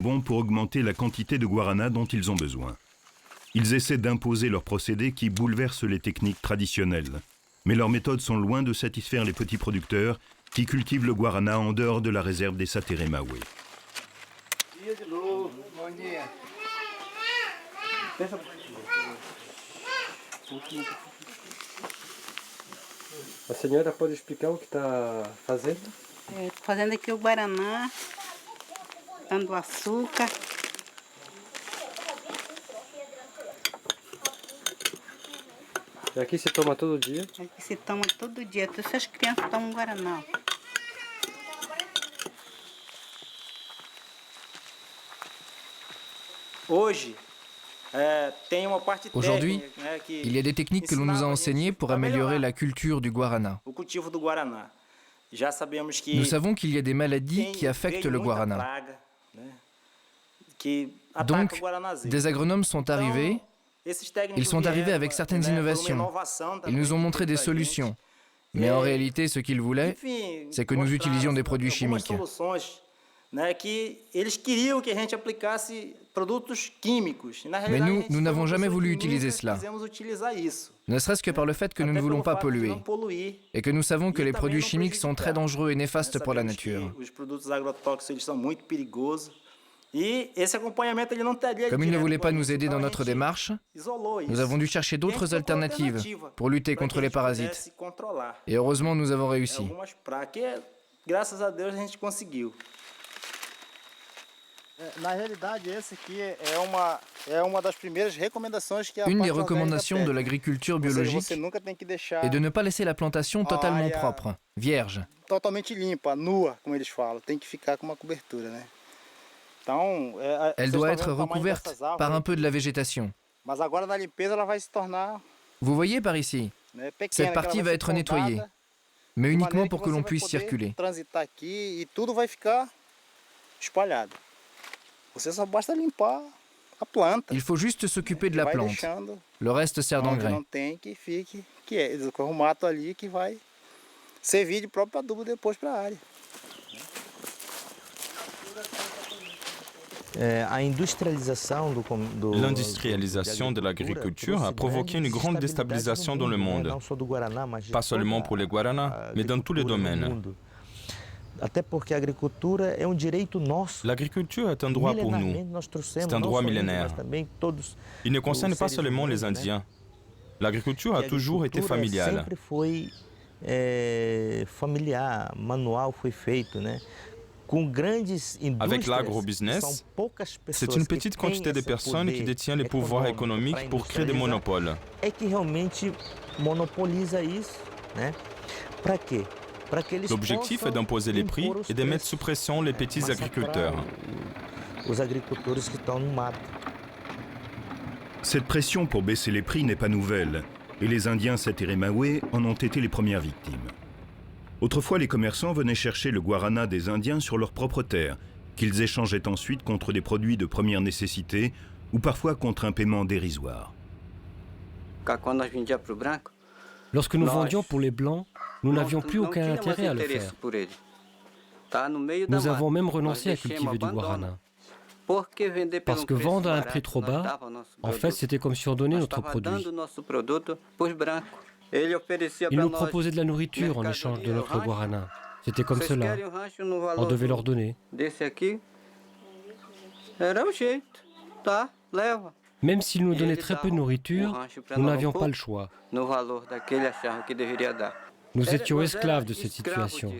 Bon pour augmenter la quantité de guarana dont ils ont besoin. Ils essaient d'imposer leurs procédés qui bouleversent les techniques traditionnelles. Mais leurs méthodes sont loin de satisfaire les petits producteurs qui cultivent le guarana en dehors de la réserve des Sateremauê. A senhora pode explicar o que está fazendo? Estou fazendo aqui o guaraná, dando açúcar. E aqui se toma todo dia? Aqui se toma todo dia, todas as crianças tomam guaraná. Aujourd'hui, il y a des techniques que l'on nous a enseignées pour améliorer la culture du guarana. Nous savons qu'il y a des maladies qui affectent le guarana. Donc, des agronomes sont arrivés. Ils sont arrivés avec certaines innovations. Ils nous ont montré des solutions. Mais en réalité, ce qu'ils voulaient, c'est que nous utilisions des produits chimiques. Mais nous n'avons jamais voulu utiliser cela. Ne serait-ce que par le fait que nous ne voulons pas polluer. Et que nous savons que les produits chimiques sont très dangereux et néfastes pour la nature. Comme ils ne voulaient pas nous aider dans notre démarche, nous avons dû chercher d'autres alternatives pour lutter contre les parasites. Et heureusement, nous avons réussi. Une des recommandations de l'agriculture biologique est de ne pas laisser la plantation totalement propre, vierge. Elle doit être recouverte par un peu de la végétation. Vous voyez par ici, cette partie va être nettoyée, mais uniquement pour que l'on puisse circuler. Il faut juste s'occuper de la plante. Le reste sert d'engrais. L'industrialisation de l'agriculture a provoqué une grande déstabilisation dans le monde, pas seulement pour les guaranas, mais dans tous les domaines. L'agriculture est un droit pour nous, c'est un droit millénaire. Il ne concerne pas seulement les Indiens. L'agriculture a toujours été familiale. Avec l'agrobusiness, c'est une petite quantité de personnes qui détiennent les pouvoirs économiques pour créer des monopoles. L'objectif est d'imposer les prix et de mettre sous pression les petits agriculteurs. Cette pression pour baisser les prix n'est pas nouvelle, et les Indiens Sateremauê en ont été les premières victimes. Autrefois, les commerçants venaient chercher le guarana des Indiens sur leurs propres terres, qu'ils échangeaient ensuite contre des produits de première nécessité ou parfois contre un paiement dérisoire. Lorsque nous vendions pour les Blancs, nous n'avions plus aucun intérêt à le faire. Nous avons même renoncé à cultiver du guarana. Parce que vendre à un prix trop bas, en fait, c'était comme si on donnait notre produit. Ils nous proposaient de la nourriture en échange de notre guarana. C'était comme cela. On devait leur donner. Même s'ils nous donnaient très peu de nourriture, nous n'avions pas le choix. Nous étions esclaves de cette situation.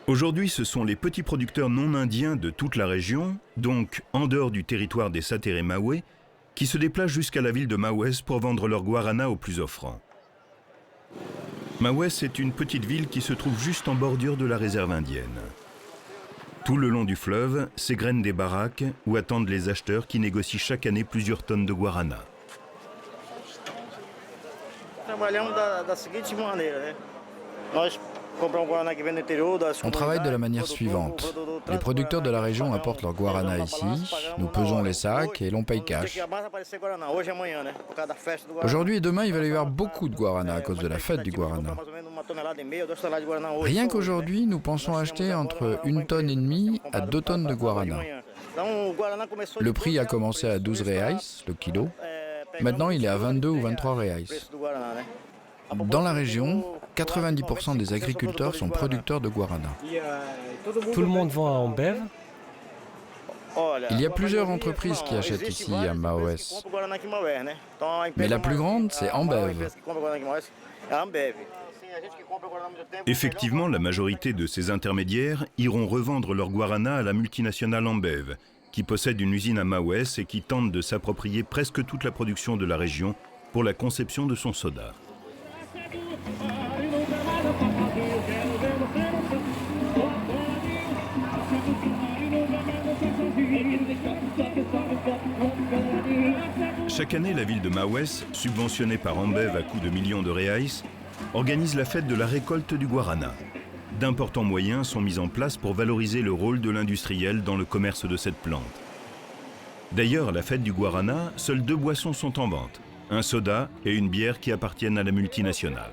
Aujourd'hui, ce sont les petits producteurs non indiens de toute la région, donc en dehors du territoire des Sateremauê, qui se déplacent jusqu'à la ville de Maués pour vendre leur guarana aux plus offrants. Maués est une petite ville qui se trouve juste en bordure de la réserve indienne. Tout le long du fleuve s'égrènent des baraques où attendent les acheteurs qui négocient chaque année plusieurs tonnes de guarana. On travaille de la manière suivante. Les producteurs de la région apportent leur guarana ici, nous pesons les sacs et l'on paye cash. Aujourd'hui et demain, il va y avoir beaucoup de guarana à cause de la fête du guarana. Rien qu'aujourd'hui, nous pensons acheter entre 1,5 tonne à 2 tonnes de guarana. Le prix a commencé à 12 reais le kilo. Maintenant, il est à 22 ou 23 reais. Dans la région, 90% des agriculteurs sont producteurs de guarana. Tout le monde vend à Ambev. Il y a plusieurs entreprises qui achètent ici à Maoès. Mais la plus grande, c'est Ambev. Effectivement, la majorité de ces intermédiaires iront revendre leur guarana à la multinationale Ambev, qui possède une usine à Maoès et qui tente de s'approprier presque toute la production de la région pour la conception de son soda. Chaque année, la ville de Maoès, subventionnée par Ambev à coût de millions de reais, organise la fête de la récolte du guarana. D'importants moyens sont mis en place pour valoriser le rôle de l'industriel dans le commerce de cette plante. D'ailleurs, à la fête du guarana, seules 2 boissons sont en vente, un soda et une bière qui appartiennent à la multinationale.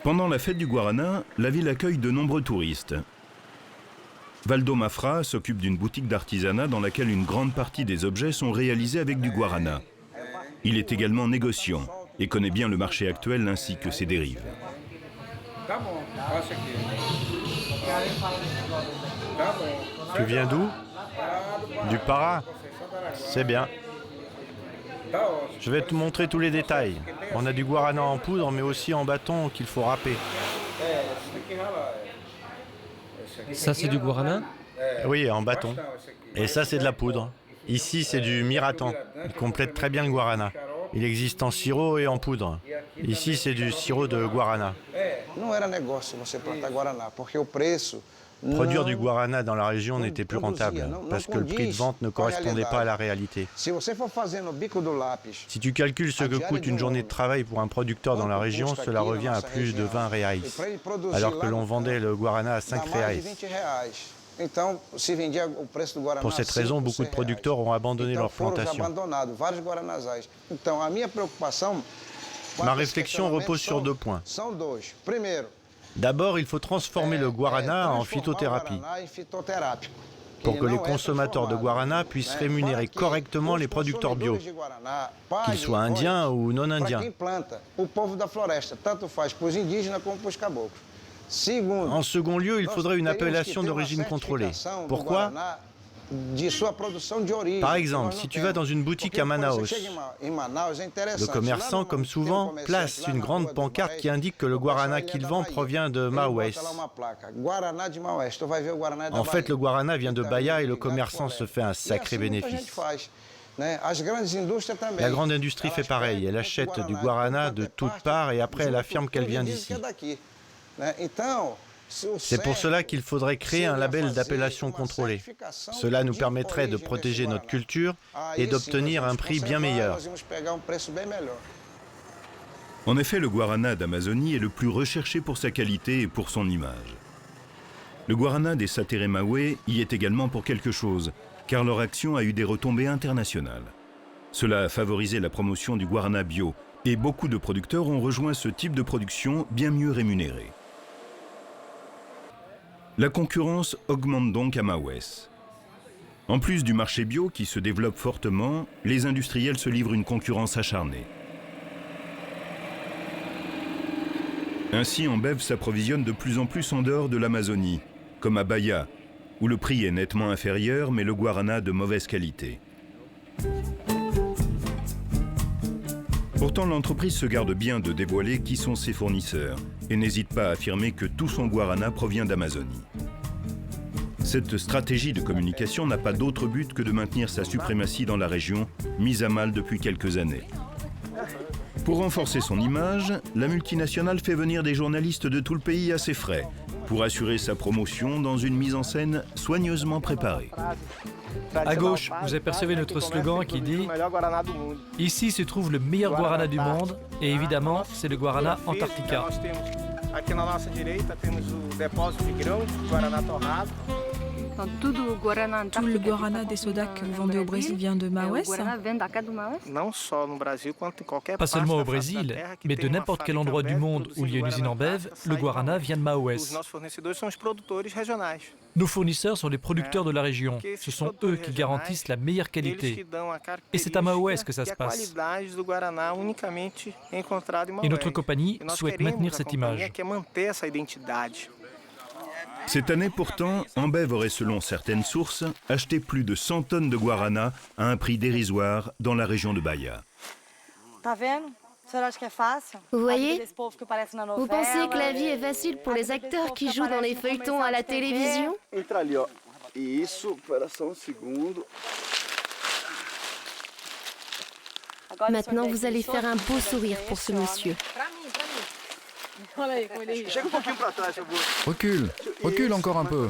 Pendant la fête du guarana, la ville accueille de nombreux touristes. Valdo Mafra s'occupe d'une boutique d'artisanat dans laquelle une grande partie des objets sont réalisés avec du guarana. Il est également négociant et connaît bien le marché actuel ainsi que ses dérives. Tu viens d'où? Du Para? C'est bien. Je vais te montrer tous les détails. On a du guarana en poudre, mais aussi en bâton qu'il faut râper. Ça, c'est du guarana? Oui, en bâton. Et ça, c'est de la poudre. Ici, c'est du miraton. Il complète très bien le guarana. Il existe en sirop et en poudre. Ici, c'est du sirop de guarana. Produire du guarana dans la région n'était plus rentable parce que le prix de vente ne correspondait pas à la réalité. Si tu calcules ce que coûte une journée de travail pour un producteur dans la région, cela revient à plus de 20 reais, alors que l'on vendait le guarana à 5 reais. Pour cette raison, beaucoup de producteurs ont abandonné leur plantation. Ma réflexion repose sur 2 points. D'abord, il faut transformer le guarana en phytothérapie pour que les consommateurs de guarana puissent rémunérer correctement les producteurs bio, qu'ils soient indiens ou non indiens. En second lieu, il faudrait une appellation d'origine contrôlée. Pourquoi ? Par exemple, si tu vas dans une boutique à Manaus, le commerçant, comme souvent, place une grande pancarte qui indique que le guarana qu'il vend provient de Maoès. En fait, le guarana vient de Bahia et le commerçant se fait un sacré bénéfice. La grande industrie fait pareil, elle achète du guarana de toutes parts et après elle affirme qu'elle vient d'ici. C'est pour cela qu'il faudrait créer un label d'appellation contrôlée. Cela nous permettrait de protéger notre culture et d'obtenir un prix bien meilleur. En effet, le guarana d'Amazonie est le plus recherché pour sa qualité et pour son image. Le guarana des Sateremaué y est également pour quelque chose, car leur action a eu des retombées internationales. Cela a favorisé la promotion du guarana bio, et beaucoup de producteurs ont rejoint ce type de production bien mieux rémunérée. La concurrence augmente donc à Maoès. En plus du marché bio qui se développe fortement, les industriels se livrent une concurrence acharnée. Ainsi, Ambev s'approvisionne de plus en plus en dehors de l'Amazonie, comme à Bahia, où le prix est nettement inférieur, mais le guarana de mauvaise qualité. Pourtant, l'entreprise se garde bien de dévoiler qui sont ses fournisseurs et n'hésite pas à affirmer que tout son guarana provient d'Amazonie. Cette stratégie de communication n'a pas d'autre but que de maintenir sa suprématie dans la région, mise à mal depuis quelques années. Pour renforcer son image, la multinationale fait venir des journalistes de tout le pays à ses frais, pour assurer sa promotion dans une mise en scène soigneusement préparée. À gauche, vous apercevez notre slogan qui dit « Ici se trouve le meilleur guarana du monde » et évidemment, c'est le guarana Antarctica. Tout le guarana des sodas que vous vendez au Brésil vient de Maués? Pas seulement au Brésil, mais de n'importe quel endroit du monde où il y a une usine Ambev, le guarana vient de Maués. Nos fournisseurs sont les producteurs de la région. Ce sont eux qui garantissent la meilleure qualité. Et c'est à Maués que ça se passe. Et notre compagnie souhaite maintenir cette image. Cette année pourtant, Ambev aurait selon certaines sources acheté plus de 100 tonnes de guarana à un prix dérisoire dans la région de Bahia. Vous voyez? Vous pensez que la vie est facile pour les acteurs qui jouent dans les feuilletons à la télévision? Maintenant, vous allez faire un beau sourire pour ce monsieur. Recule, recule encore un peu.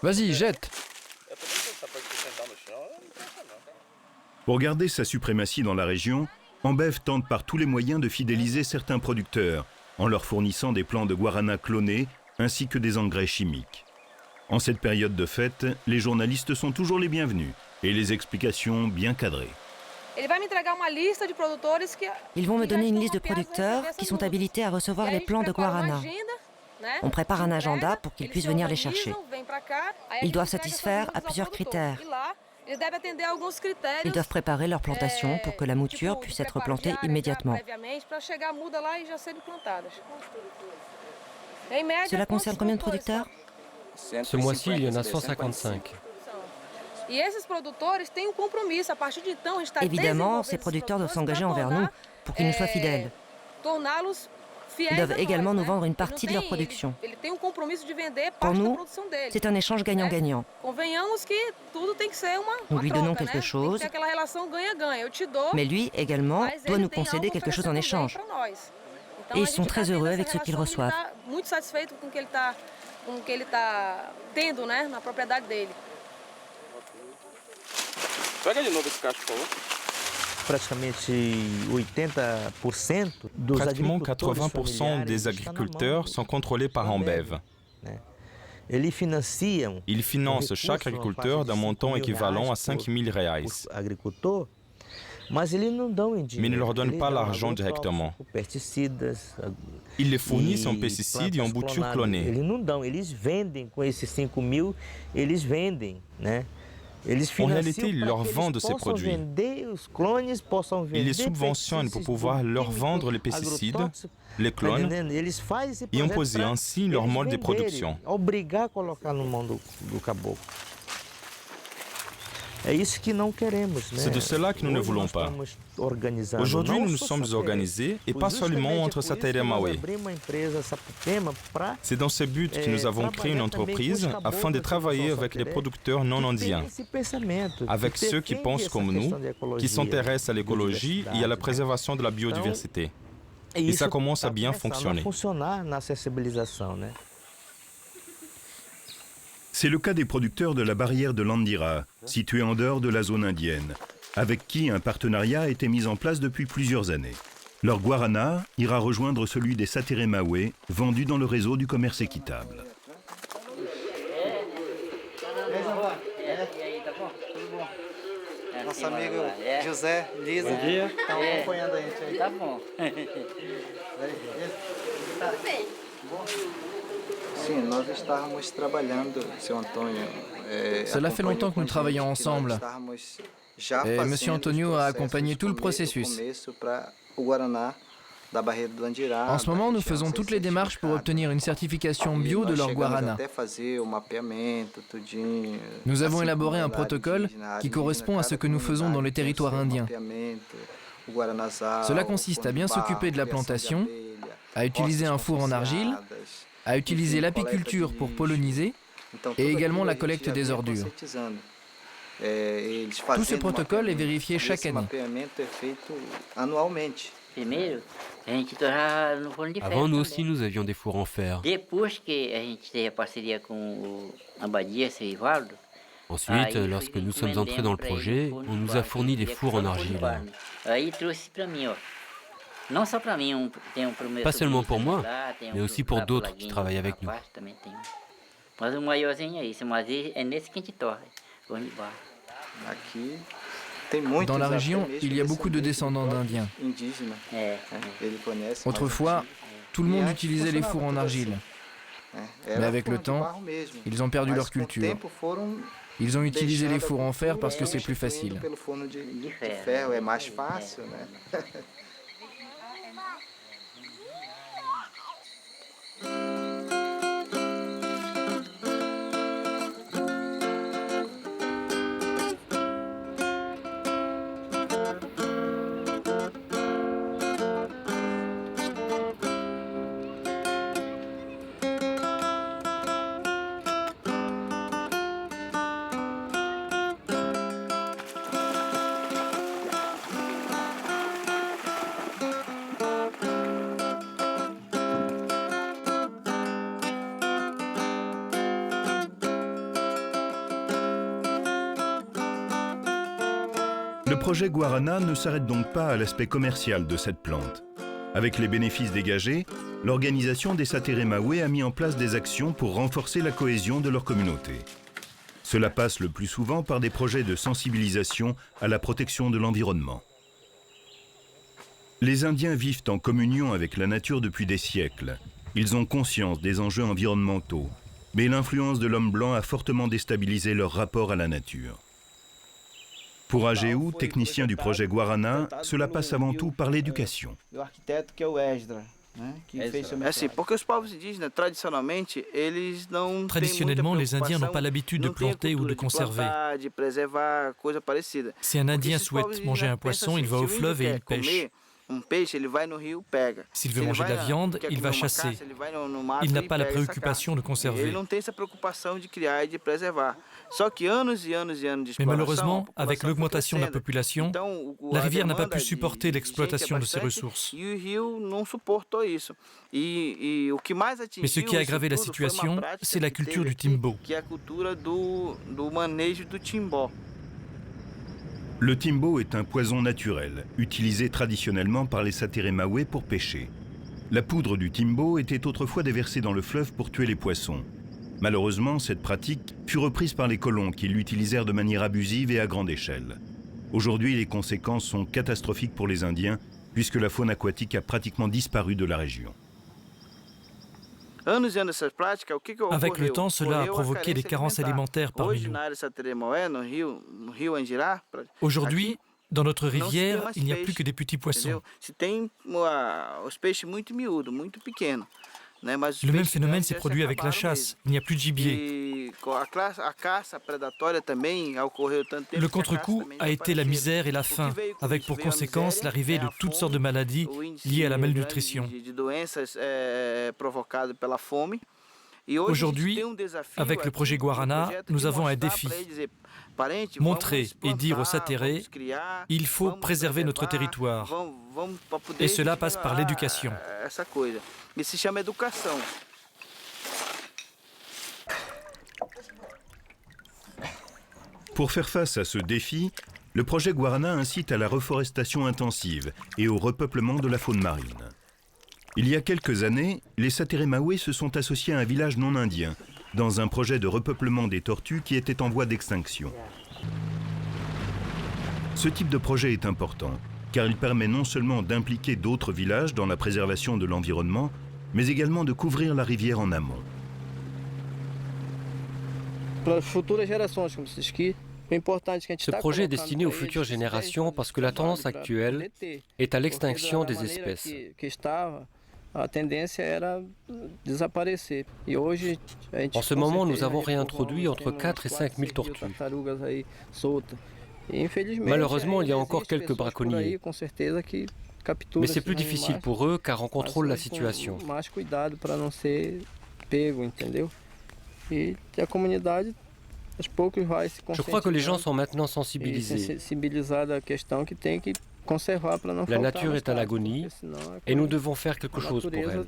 Vas-y, jette. Pour garder sa suprématie dans la région, Ambev tente par tous les moyens de fidéliser certains producteurs en leur fournissant des plants de guarana clonés ainsi que des engrais chimiques. En cette période de fête, les journalistes sont toujours les bienvenus et les explications bien cadrées. Ils vont me donner une liste de producteurs qui sont habilités à recevoir les plants de guarana. On prépare un agenda pour qu'ils puissent venir les chercher. Ils doivent satisfaire à plusieurs critères. Ils doivent préparer leur plantation pour que la mouture puisse être plantée immédiatement. Cela concerne combien de producteurs? Ce mois-ci, il y en a 155. Évidemment, ces producteurs doivent s'engager envers nous pour qu'ils nous soient fidèles. Ils doivent également nous vendre une partie de leur production. Pour nous, c'est un échange gagnant-gagnant. Nous lui donnons quelque chose, mais lui également doit nous concéder quelque chose en échange. Et ils sont très heureux avec ce qu'ils reçoivent. Pratiquement 80% des agriculteurs sont contrôlés par Ambev. Ils financent chaque agriculteur d'un montant équivalent à 5 000 reais. Mais ils ne leur donnent pas l'argent directement. Ils les fournissent en pesticides et en boutures clonées. En réalité, ils leur vendent ces produits. Ils les subventionnent pour pouvoir leur vendre les pesticides, les clones, et imposer ainsi leur mode de production. C'est de cela que nous ne voulons pas. Aujourd'hui, nous nous sommes organisés, et pas seulement entre Sapupema et Maués. C'est dans ce but que nous avons créé une entreprise afin de travailler avec les producteurs non indiens, avec ceux qui pensent comme nous, qui s'intéressent à l'écologie et à la préservation de la biodiversité. Et ça commence à bien fonctionner. C'est le cas des producteurs de la barrière de Landira, située en dehors de la zone indienne, avec qui un partenariat a été mis en place depuis plusieurs années. Leur guarana ira rejoindre celui des Sateré-Maués, vendu dans le réseau du commerce équitable. Nosso amigo José, Lisa, estão acompanhando a gente aí. Tá bom. Cela fait longtemps que nous travaillons ensemble. Et M. Antonio a accompagné tout le processus. En ce moment, nous faisons toutes les démarches pour obtenir une certification bio de leur guarana. Nous avons élaboré un protocole qui correspond à ce que nous faisons dans le territoire indien. Cela consiste à bien s'occuper de la plantation, à utiliser un four en argile, à utiliser l'apiculture pour polliniser et également la collecte des ordures. Tout ce protocole est vérifié chaque année. Avant, nous aussi, nous avions des fours en fer. Ensuite, lorsque nous sommes entrés dans le projet, on nous a fourni des fours en argile. Pas seulement pour moi, mais aussi pour d'autres qui travaillent avec nous. Dans la région, il y a beaucoup de descendants d'Indiens. Autrefois, tout le monde utilisait les fours en argile. Mais avec le temps, ils ont perdu leur culture. Ils ont utilisé les fours en fer parce que c'est plus facile. Le projet Guarana ne s'arrête donc pas à l'aspect commercial de cette plante. Avec les bénéfices dégagés, l'organisation des Sateremahwe a mis en place des actions pour renforcer la cohésion de leur communauté. Cela passe le plus souvent par des projets de sensibilisation à la protection de l'environnement. Les Indiens vivent en communion avec la nature depuis des siècles. Ils ont conscience des enjeux environnementaux, mais l'influence de l'homme blanc a fortement déstabilisé leur rapport à la nature. Pour Ageu, technicien du projet Guarana, cela passe avant tout par l'éducation. Traditionnellement, les Indiens n'ont pas l'habitude de planter ou de conserver. Si un Indien souhaite manger un poisson, il va au fleuve et il pêche. S'il veut manger de la viande, il va chasser. Il n'a pas la préoccupation de conserver. Mais malheureusement, avec l'augmentation de la population, la rivière n'a pas pu supporter l'exploitation de ses ressources. Mais ce qui a aggravé la situation, c'est la culture du timbo. Le timbo est un poison naturel, utilisé traditionnellement par les Sateremahwe pour pêcher. La poudre du timbo était autrefois déversée dans le fleuve pour tuer les poissons. Malheureusement, cette pratique fut reprise par les colons qui l'utilisèrent de manière abusive et à grande échelle. Aujourd'hui, les conséquences sont catastrophiques pour les Indiens, puisque la faune aquatique a pratiquement disparu de la région. Avec le temps, cela a provoqué des carences alimentaires parmi nous. Aujourd'hui, dans notre rivière, il n'y a plus que des petits poissons. Le même phénomène s'est produit avec la chasse. Il n'y a plus de gibier. Le contre-coup a été la misère et la faim, avec pour conséquence l'arrivée de toutes sortes de maladies liées à la malnutrition. Aujourd'hui, avec le projet Guarana, nous avons un défi. Montrer et dire aux Sateré, il faut préserver notre territoire. Et cela passe par l'éducation. Pour faire face à ce défi, le projet Guarana incite à la reforestation intensive et au repeuplement de la faune marine. Il y a quelques années, les Sateremahwe se sont associés à un village non indien, dans un projet de repeuplement des tortues qui était en voie d'extinction. Ce type de projet est important, car il permet non seulement d'impliquer d'autres villages dans la préservation de l'environnement, mais également de couvrir la rivière en amont. Ce projet est destiné aux futures générations parce que la tendance actuelle est à l'extinction des espèces. En ce moment, nous avons réintroduit entre 4 et 5 000 tortues. Malheureusement, il y a encore quelques braconniers. Mais c'est plus difficile pour eux car on contrôle la situation. Je crois que les gens sont maintenant sensibilisés. La nature est à l'agonie et nous devons faire quelque chose pour elle.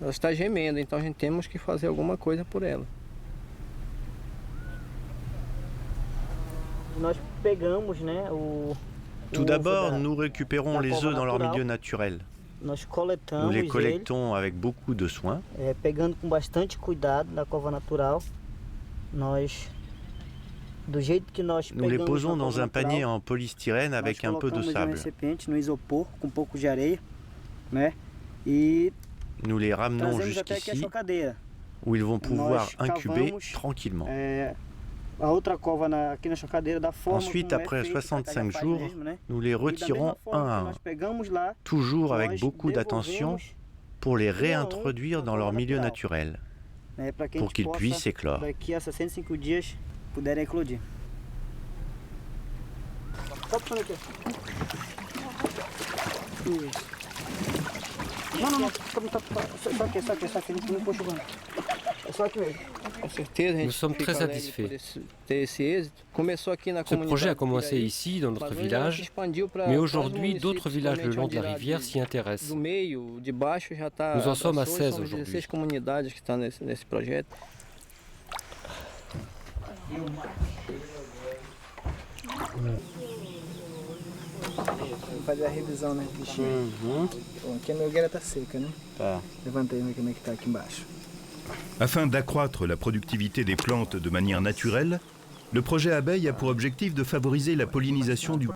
Ela está gemendo, então a gente temos que fazer alguma coisa por ela. Tout d'abord, nous récupérons les œufs dans leur milieu naturel. Nous les collectons avec beaucoup de soin. Nous les posons dans un panier en polystyrène avec un peu de sable. Nous les ramenons jusqu'ici, où ils vont pouvoir incuber tranquillement. Ensuite, après 65 jours, nous les retirons un à un, toujours avec beaucoup d'attention pour les réintroduire dans leur milieu naturel, pour qu'ils puissent éclore. Nous sommes très satisfaits. Ce projet a commencé ici, dans notre village, mais aujourd'hui, d'autres villages le long de la rivière s'y intéressent. Nous en sommes à 16 aujourd'hui. Fazer a revisão, né, bichinho? Aqui a melgueira tá seca, né? Tá. Levanta aí como é que tá aqui embaixo. Afin d'accroître la productivité des plantes de manière naturelle, le projet abeille a pour objectif de favoriser la pollinisation du